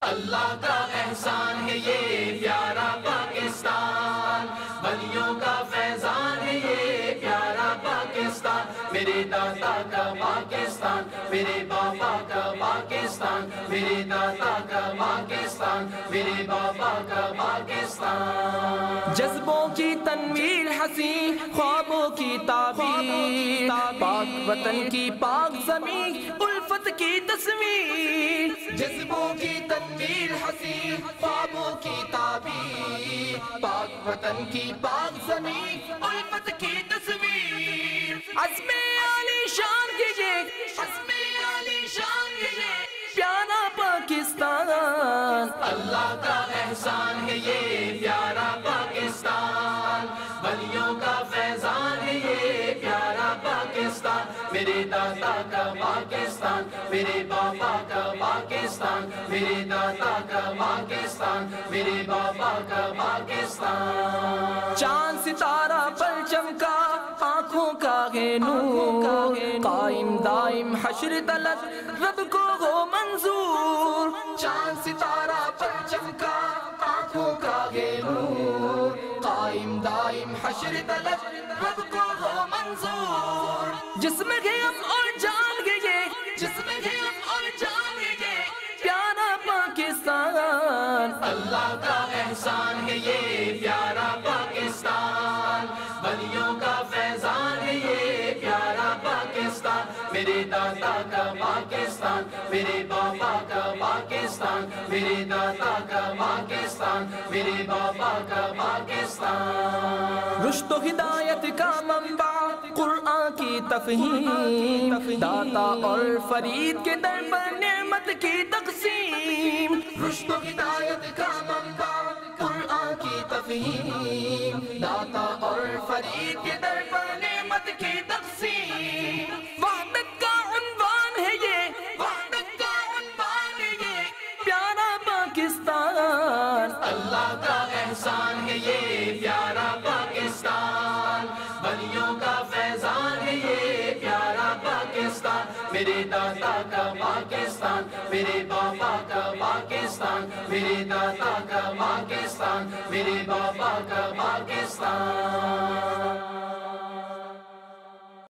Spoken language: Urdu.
اللہ کا احسان ہے یہ پیارا پاکستان، ولیوں کا فیضان ہے یہ پیارا پاکستان، میرے داتا کا پاکستان، میرے باپا کا پاکستان، میرے داتا کا پاکستان، میرے باپا کا پاکستان۔ جذبوں کی تنویر حسین، خوابوں کی تعبیر، پاک وطن کی پاک زمین، الفت کی تصویر۔ جذبوں کی تنویر حسین، خوابوں کی تعبیر، پاک وطن کی پاک زمین، الفت کی تصویر۔ عزم عالی شان کے یہ، عزم عالی شان کے یہ پیارا پاکستان، اللہ کا احسان ہے یہ پیارا پاکستان، ولیوں کا فیضان ہے یہ پیارا پاکستان، میرے داتا کا پاکستان، میرے باپا کا پاکستان، میرے داتا کا پاکستان، میرے باپا کا پاکستان۔ چاند ستارہ پر چمکا آنکھوں کا ہے نور، قائم دائم حشر طلب رب کو ہو منظور۔ چاند ستارہ پر چمکا آنکھوں کا ہے نور، قائم دائم حشر طلب رب کو ہو منظور۔ جس میں ہے ہم اور جان گے یہ، جس میں ہے ہم اور جان گے یہ پیارا پاکستان، اللہ کا احسان ہے یہ پیارا پاکستان، ولیوں کا فیضان ہے یہ پیارا پاکستان، میرے داتا کا پاکستان، میرے باپا کا پاکستان، میرے داتا کا پاکستان، میرے باپا کا پاکستان۔ رشد و ہدایت کا منبع قرآن کی تفہیم، داتا اور فرید کے در پر نعمت کی تقسیم۔ رشد و ہدایت کا منبع قرآن کی تفہیم، داتا اور فرید کے در پر نعمت کی تقسیم۔ وحدت کا عنوان ہے یہ، وحدت کا عنوان ہے یہ پیارا پاکستان، اللہ کا احسان ہے یہ پیارا پاکستان، ولیوں کا فیضان ہے یہ پیارا پاکستان، میرے داتا کا پاکستان، میرے باپا کا پاکستان، میرے داتا کا پاکستان، میرے باپا کا پاکستان۔